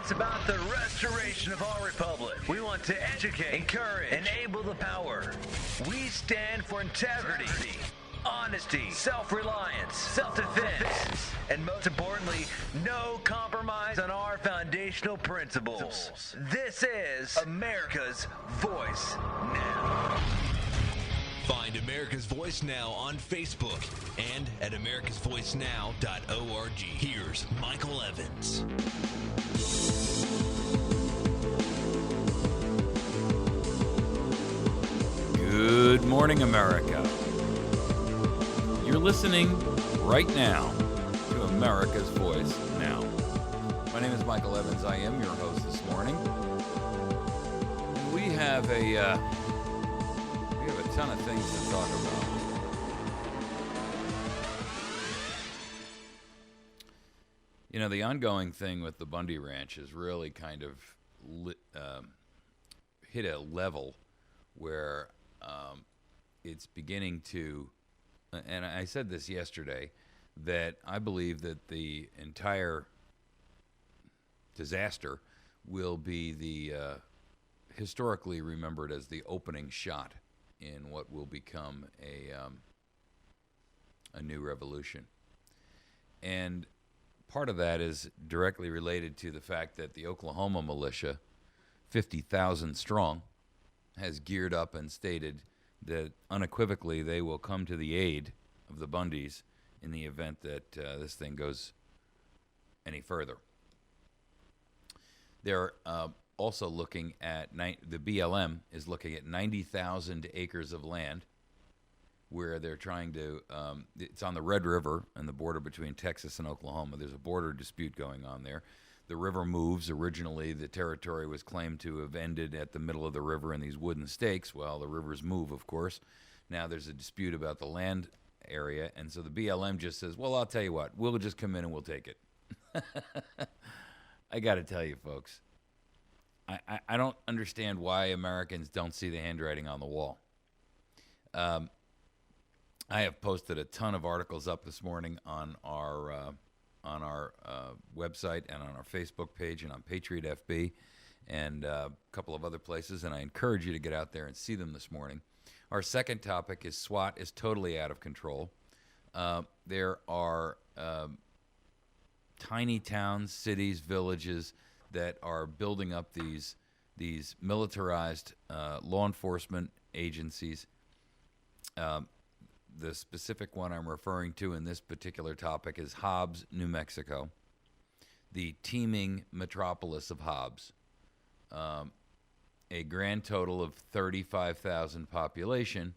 It's about the restoration of our republic. We want to educate, encourage, enable the power. We stand for integrity, honesty, self-reliance, self-defense, and most importantly, no compromise on our foundational principles. This is America's Voice Now. Find America's Voice Now on Facebook and at americasvoicenow.org. Here's Michael Evans. Good morning, America. You're listening right now to America's Voice Now. My name is Michael Evans. I am your host this morning. And we have a ton of things to talk about. You know, the ongoing thing with the Bundy Ranch has really kind of hit a level where it's beginning to, and I said this yesterday, that I believe that the entire disaster will be the historically remembered as the opening shot in what will become a new revolution. And part of that is directly related to the fact that the Oklahoma militia, 50,000 strong, has geared up and stated that unequivocally they will come to the aid of the Bundys in the event that this thing goes any further. They're also looking at, the BLM is looking at 90,000 acres of land where they're trying to, it's on the Red River and the border between Texas and Oklahoma. There's a border dispute going on there. The river moves. Originally, the territory was claimed to have ended at the middle of the river in these wooden stakes. Well, the rivers move, of course. Now there's a dispute about the land area, and so the BLM just says, well, I'll tell you what, we'll just come in and we'll take it. I got to tell you, folks, I don't understand why Americans don't see the handwriting on the wall. I have posted a ton of articles up this morning on our website and on our Facebook page and on Patriot FB and a couple of other places, and I encourage you to get out there and see them this morning. Our second topic is SWAT is totally out of control. There are tiny towns, cities, villages that are building up these militarized law enforcement agencies. The specific one I'm referring to in this particular topic is Hobbs, New Mexico, the teeming metropolis of Hobbs. A grand total of 35,000 population,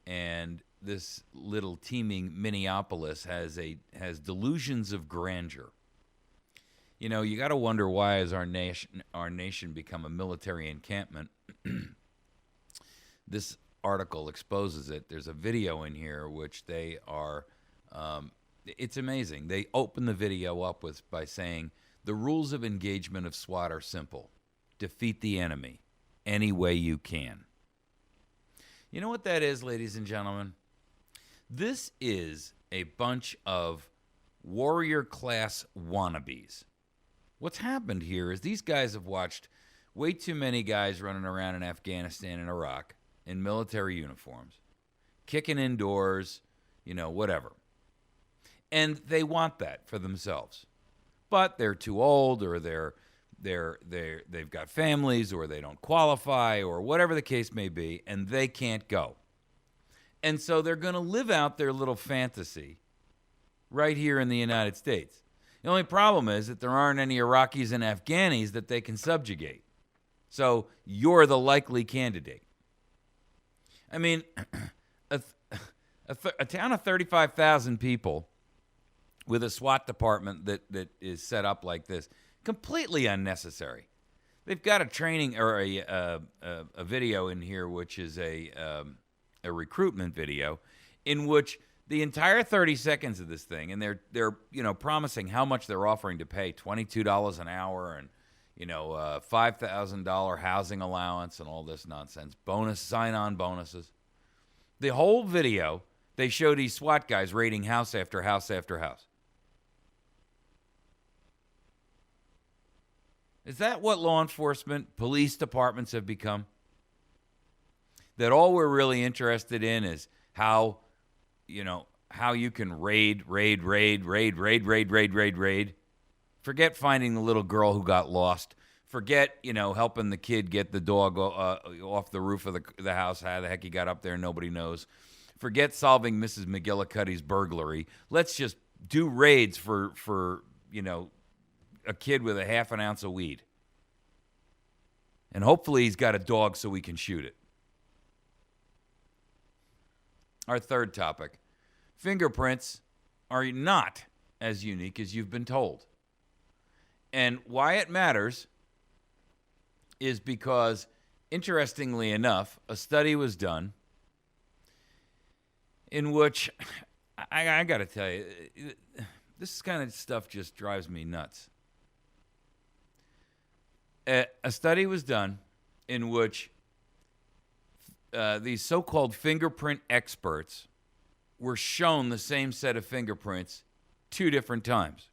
and this little teeming Minneapolis has delusions of grandeur. You know, you got to wonder, why has our nation become a military encampment? This article exposes it. There's a video in here which they are, it's amazing. They open the video up by saying, the rules of engagement of SWAT are simple. Defeat the enemy any way you can. You know what that is, ladies and gentlemen? This is a bunch of warrior class wannabes. What's happened here is these guys have watched way too many guys running around in Afghanistan and Iraq in military uniforms, kicking indoors, whatever. And they want that for themselves. But they're too old, or they've got families, or they don't qualify, or whatever the case may be, and they can't go. And so they're going to live out their little fantasy right here in the United States. The only problem is that there aren't any Iraqis and Afghanis that they can subjugate. So you're the likely candidate. I mean, a town of 35,000 people with a SWAT department that is set up like this, completely unnecessary. They've got a training or a video in here, which is a recruitment video, in which the entire 30 seconds of this thing, and they're promising how much they're offering to pay, $22 an hour, and $5,000 housing allowance and all this nonsense, sign-on bonuses. The whole video, they show these SWAT guys raiding house after house after house. Is that what law enforcement, police departments have become? That all we're really interested in is how you can raid. Forget finding the little girl who got lost. Forget, helping the kid get the dog off the roof of the house. How the heck he got up there, nobody knows. Forget solving Mrs. McGillicuddy's burglary. Let's just do raids for a kid with a half an ounce of weed. And hopefully he's got a dog so we can shoot it. Our third topic. Fingerprints are not as unique as you've been told. And why it matters is because, interestingly enough, a study was done in which, I got to tell you, this kind of stuff just drives me nuts. A study was done in which these so-called fingerprint experts were shown the same set of fingerprints 2 different times.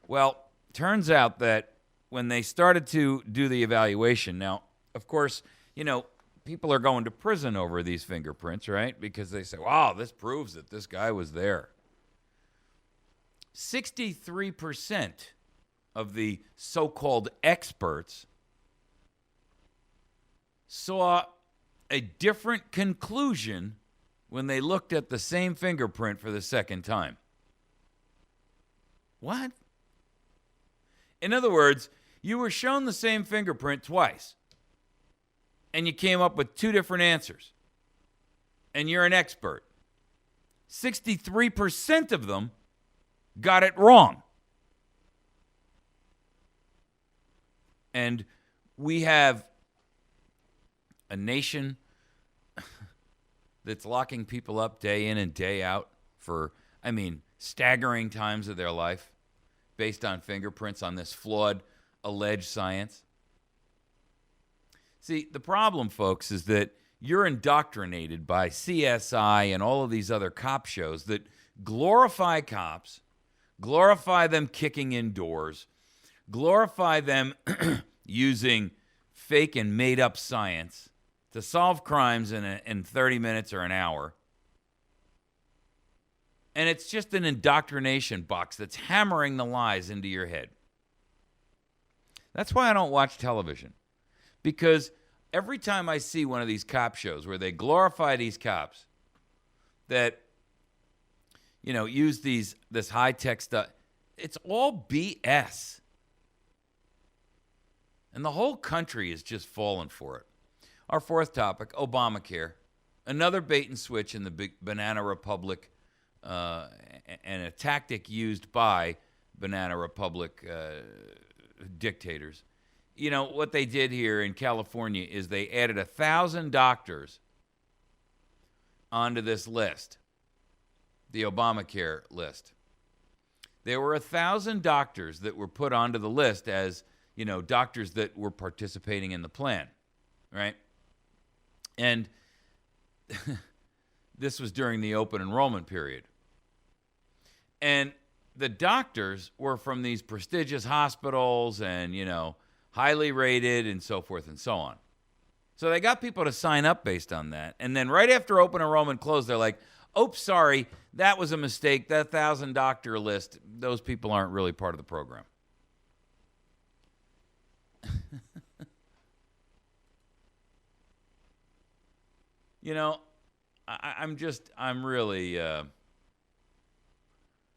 Well, turns out that when they started to do the evaluation, now, of course, people are going to prison over these fingerprints, right? Because they say, wow, this proves that this guy was there. 63% of the so-called experts saw a different conclusion when they looked at the same fingerprint for the second time. What? In other words, you were shown the same fingerprint twice, and you came up with 2 different answers, and you're an expert. 63% of them got it wrong. And we have a nation that's locking people up day in and day out for, staggering times of their life based on fingerprints on this flawed, alleged science. See, the problem, folks, is that you're indoctrinated by CSI and all of these other cop shows that glorify cops, glorify them kicking in doors, glorify them using fake and made-up science to solve crimes in 30 minutes or an hour. And it's just an indoctrination box that's hammering the lies into your head. That's why I don't watch television. Because every time I see one of these cop shows where they glorify these cops that, use this high-tech stuff, it's all BS. And the whole country is just falling for it. Our fourth topic, Obamacare. Another bait and switch in the big Banana Republic and a tactic used by Banana Republic dictators. What they did here in California is they added 1,000 doctors onto this list, the Obamacare list. There were 1,000 doctors that were put onto the list as, doctors that were participating in the plan, right? And this was during the open enrollment period. And the doctors were from these prestigious hospitals and, highly rated and so forth and so on. So they got people to sign up based on that. And then right after open enrollment closed, they're like, oops, sorry, that was a mistake. That 1,000 doctor list, those people aren't really part of the program.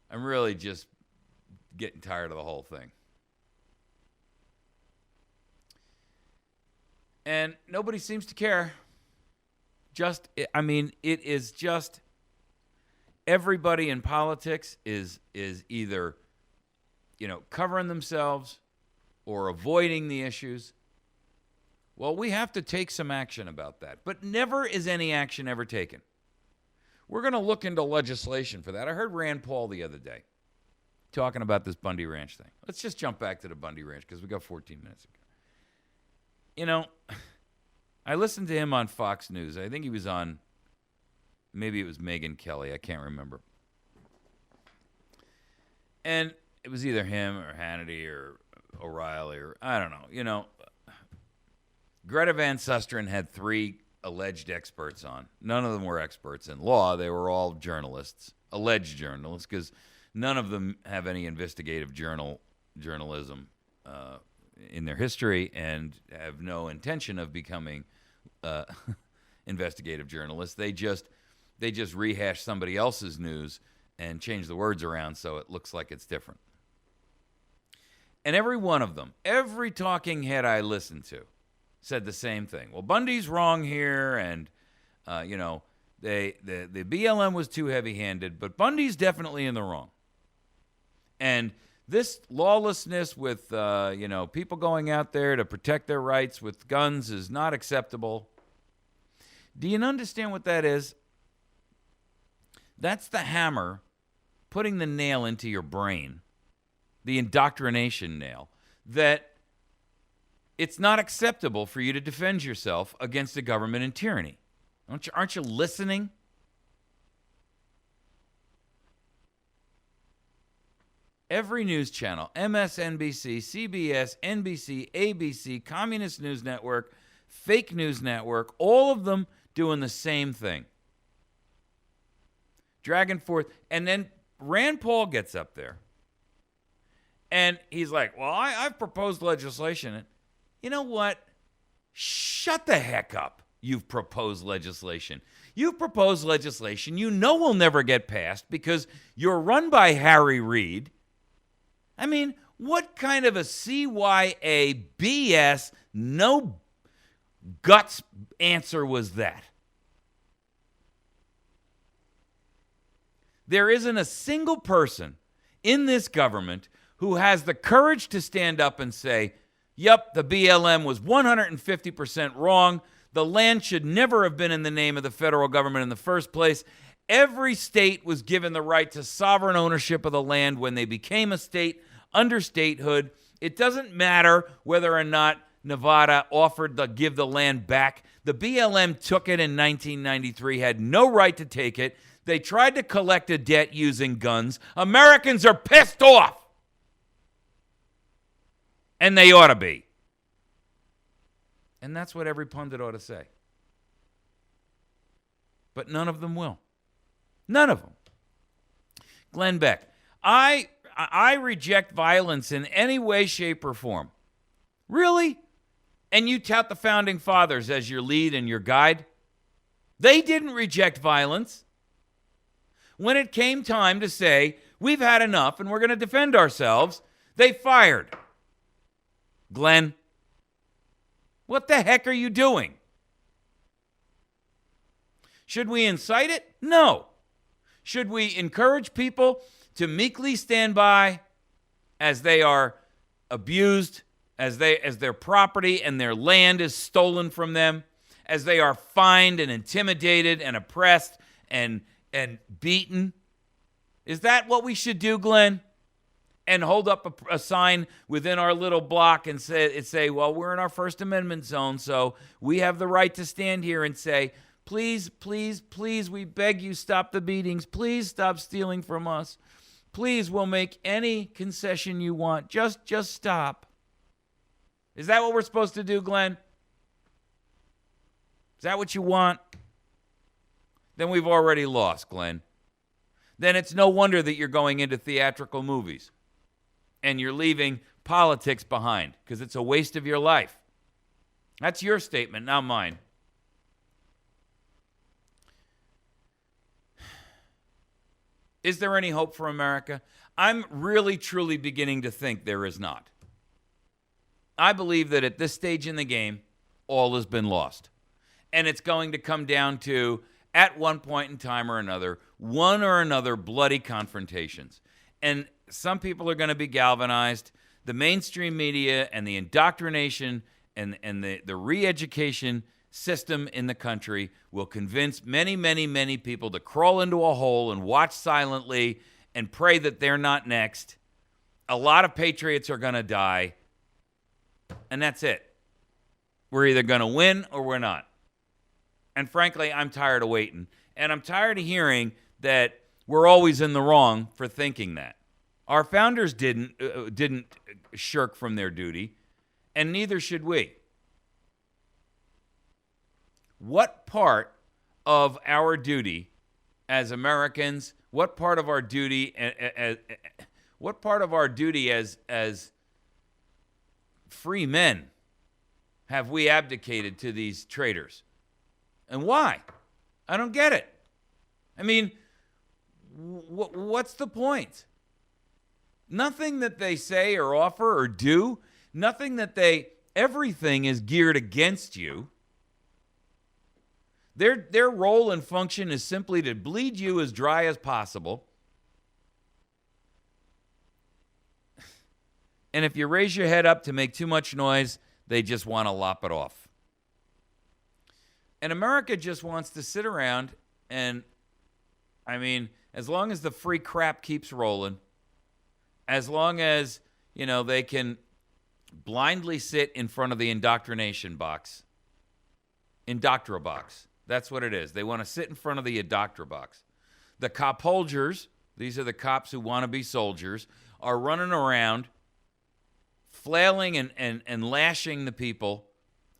I'm really just getting tired of the whole thing. And nobody seems to care. It is just everybody in politics is either, covering themselves or avoiding the issues. Well, we have to take some action about that. But never is any action ever taken. We're going to look into legislation for that. I heard Rand Paul the other day talking about this Bundy Ranch thing. Let's just jump back to the Bundy Ranch because we got 14 minutes ago. I listened to him on Fox News. I think he was on, maybe it was Megyn Kelly. I can't remember. And it was either him or Hannity or O'Reilly, or I don't know. Greta Van Susteren had 3 alleged experts on. None of them were experts in law. They were all journalists, alleged journalists, because none of them have any investigative journalism in their history and have no intention of becoming investigative journalists. They just rehash somebody else's news and change the words around so it looks like it's different. And every one of them, every talking head I listened to, said the same thing. Well, Bundy's wrong here, and the BLM was too heavy-handed, but Bundy's definitely in the wrong. And this lawlessness with people going out there to protect their rights with guns is not acceptable. Do you understand what that is? That's the hammer putting the nail into your brain, the indoctrination nail, that it's not acceptable for you to defend yourself against a government in tyranny. Aren't you listening? Every news channel, MSNBC, CBS, NBC, ABC, Communist News Network, Fake News Network, all of them doing the same thing. Dragging forth. And then Rand Paul gets up there. And he's like, well, I've proposed legislation. You know what? Shut the heck up. You've proposed legislation. You've proposed legislation you know will never get passed because you're run by Harry Reid. I mean, what kind of a CYA BS, no guts answer was that? There isn't a single person in this government who has the courage to stand up and say, yep, the BLM was 150% wrong. The land should never have been in the name of the federal government in the first place. Every state was given the right to sovereign ownership of the land when they became a state under statehood. It doesn't matter whether or not Nevada offered to give the land back. The BLM took it in 1993, had no right to take it. They tried to collect a debt using guns. Americans are pissed off. And they ought to be. And that's what every pundit ought to say. But none of them will. None of them. Glenn Beck, I reject violence in any way, shape, or form. Really? And you tout the Founding Fathers as your lead and your guide? They didn't reject violence. When it came time to say, we've had enough and we're going to defend ourselves, they fired. Glenn, what the heck are you doing? Should we incite it? No. Should we encourage people to meekly stand by as they are abused, as their property and their land is stolen from them, as they are fined and intimidated and oppressed and beaten? Is that what we should do, Glenn? And hold up a sign within our little block and say, well, we're in our First Amendment zone, so we have the right to stand here and say, please, please, please, we beg you, stop the beatings. Please stop stealing from us. Please, we'll make any concession you want. Just stop. Is that what we're supposed to do, Glenn? Is that what you want? Then we've already lost, Glenn. Then it's no wonder that you're going into theatrical movies and you're leaving politics behind because it's a waste of your life. That's your statement, not mine. Is there any hope for America? I'm really, truly beginning to think there is not. I believe that at this stage in the game, all has been lost. And it's going to come down to, at one point in time or another, one or another bloody confrontations. And some people are going to be galvanized. The mainstream media and the indoctrination and the re-education system in the country will convince many, many, many people to crawl into a hole and watch silently and pray that they're not next. A lot of patriots are going to die. And that's it. We're either going to win or we're not. And frankly, I'm tired of waiting. And I'm tired of hearing that we're always in the wrong for thinking that. Our founders didn't shirk from their duty, and neither should we. What part of our duty as Americans, what part of our duty as free men have we abdicated to these traitors? And why? I don't get it. I mean, what's the point? Nothing that they say or offer or do, everything is geared against you. Their role and function is simply to bleed you as dry as possible. And if you raise your head up to make too much noise, they just want to lop it off. And America just wants to sit around and, I mean, as long as the free crap keeps rolling, as long as, they can blindly sit in front of the indoctrination box, indoctra box. That's what it is. They want to sit in front of the indoctra box. The cop holgers, these are the cops who want to be soldiers, are running around flailing and lashing the people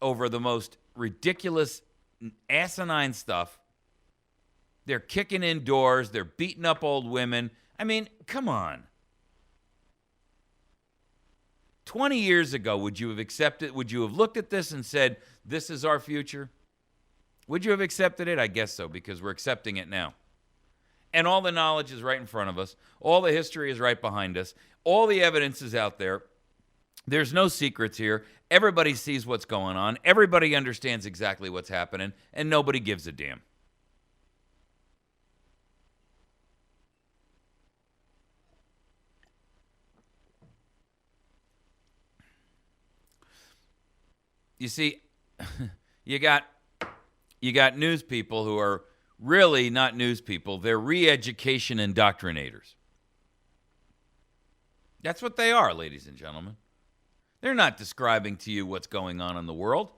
over the most ridiculous, asinine stuff. They're kicking in doors. They're beating up old women. I mean, come on. 20 years ago, would you have accepted? Would you have looked at this and said, this is our future? Would you have accepted it? I guess so, because we're accepting it now. And all the knowledge is right in front of us. All the history is right behind us. All the evidence is out there. There's no secrets here. Everybody sees what's going on. Everybody understands exactly what's happening, and nobody gives a damn. You see, you got news people who are really not news people. They're re-education indoctrinators. That's what they are, ladies and gentlemen. They're not describing to you what's going on in the world.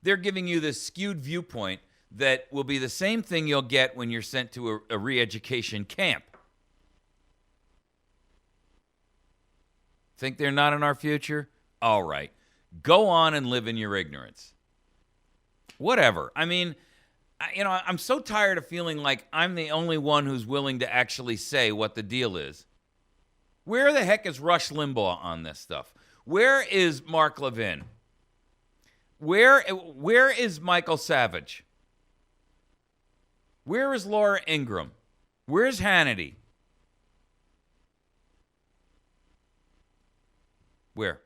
They're giving you this skewed viewpoint that will be the same thing you'll get when you're sent to a re-education camp. Think they're not in our future? All right. Go on and live in your ignorance. Whatever. I mean, I'm so tired of feeling like I'm the only one who's willing to actually say what the deal is. Where the heck is Rush Limbaugh on this stuff? Where is Mark Levin? Where is Michael Savage? Where is Laura Ingraham? Where's Hannity? Where?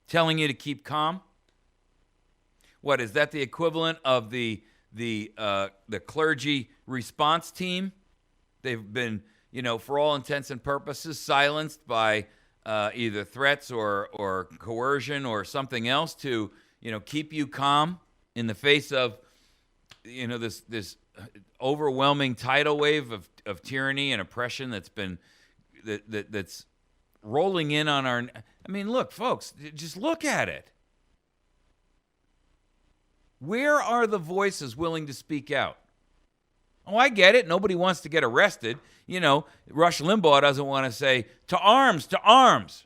Telling you to keep calm? What, is that the equivalent of the clergy response team? They've been, for all intents and purposes, silenced by either threats or coercion or something else to, keep you calm in the face of, this overwhelming tidal wave of tyranny and oppression that's rolling in on our. I mean, look, folks, just look at it. Where are the voices willing to speak out? Oh, I get it. Nobody wants to get arrested. Rush Limbaugh doesn't want to say, to arms, to arms.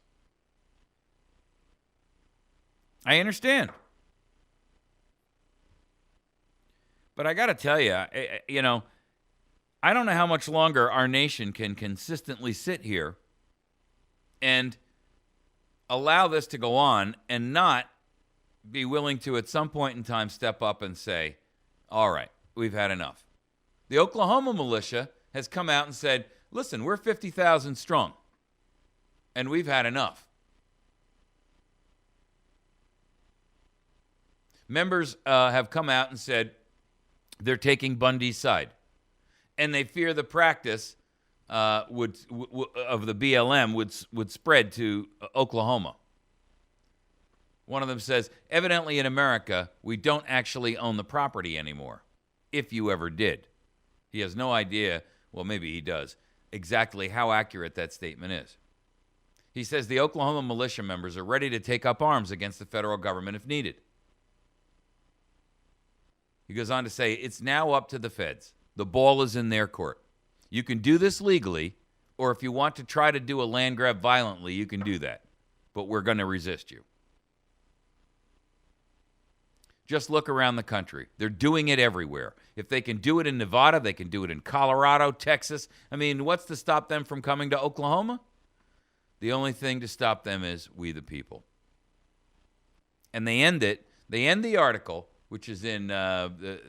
I understand. But I got to tell you, I don't know how much longer our nation can consistently sit here and allow this to go on and not be willing to, at some point in time, step up and say, all right, we've had enough. The Oklahoma militia has come out and said, listen, we're 50,000 strong, and we've had enough. Members have come out and said they're taking Bundy's side, and they fear the practice of the BLM would spread to Oklahoma. One of them says, evidently in America, we don't actually own the property anymore, if you ever did. He has no idea, well, maybe he does, exactly how accurate that statement is. He says the Oklahoma militia members are ready to take up arms against the federal government if needed. He goes on to say, it's now up to the feds. The ball is in their court. You can do this legally, or if you want to try to do a land grab violently, you can do that. But we're going to resist you. Just look around the country. They're doing it everywhere. If they can do it in Nevada, they can do it in Colorado, Texas. I mean, what's to stop them from coming to Oklahoma? The only thing to stop them is we the people. And they end the article, which is in the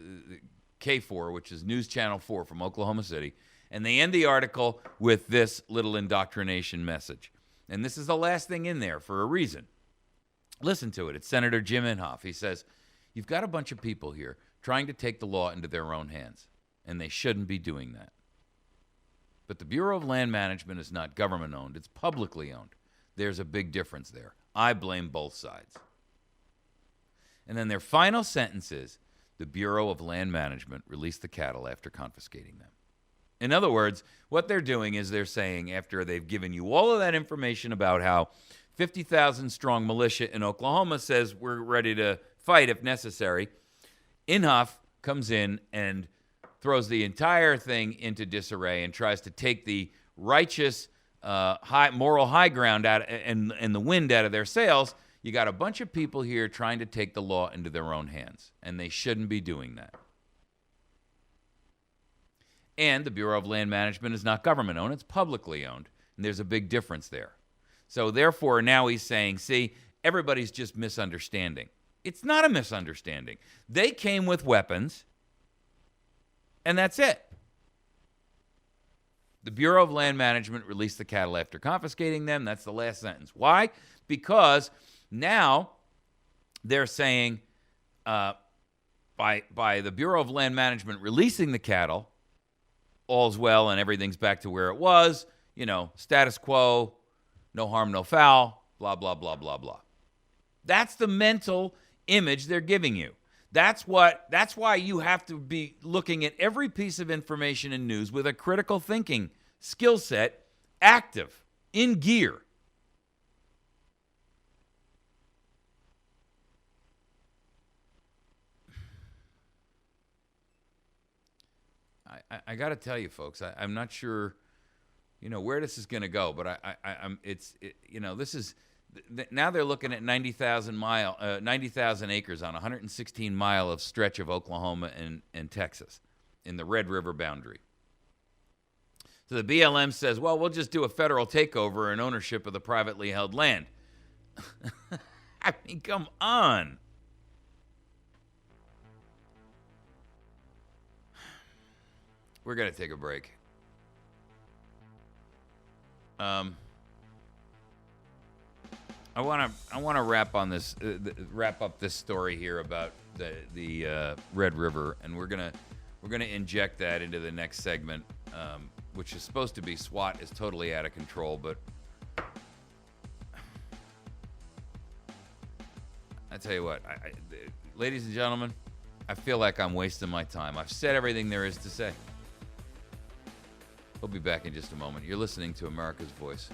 K4, which is News Channel 4 from Oklahoma City, and they end the article with this little indoctrination message. And this is the last thing in there for a reason. Listen to it. It's Senator Jim Inhofe. He says, you've got a bunch of people here trying to take the law into their own hands, and they shouldn't be doing that. But the Bureau of Land Management is not government-owned. It's publicly owned. There's a big difference there. I blame both sides. And then their final sentence is, the Bureau of Land Management released the cattle after confiscating them. In other words, what they're doing is they're saying, after they've given you all of that information about how 50,000-strong militia in Oklahoma says we're ready to fight if necessary, Inhofe comes in and throws the entire thing into disarray and tries to take the righteous, moral high ground out and the wind out of their sails. You got a bunch of people here trying to take the law into their own hands, and they shouldn't be doing that. And the Bureau of Land Management is not government-owned. It's publicly owned, and there's a big difference there. So therefore, now he's saying, see, everybody's just misunderstanding. It's not a misunderstanding. They came with weapons, and that's it. The Bureau of Land Management released the cattle after confiscating them. That's the last sentence. Why? Because now they're saying by the Bureau of Land Management releasing the cattle, all's well and everything's back to where it was, status quo, no harm, no foul, blah, blah, blah, blah, blah. That's the mental image they're giving you. That's why you have to be looking at every piece of information and news with a critical thinking skill set, active, in gear. I got to tell you, folks, I'm not sure, where this is going to go, but this is now they're looking at 90,000 acres on 116 mile of stretch of Oklahoma and Texas in the Red River boundary. So the BLM says, well, we'll just do a federal takeover and ownership of the privately held land. I mean, come on. We're going to take a break. I want to wrap up this story here about the Red River, and we're gonna inject that into the next segment, which is supposed to be SWAT is totally out of control. But I tell you what, ladies and gentlemen, I feel like I'm wasting my time. I've said everything there is to say. We'll be back in just a moment. You're listening to America's Voice.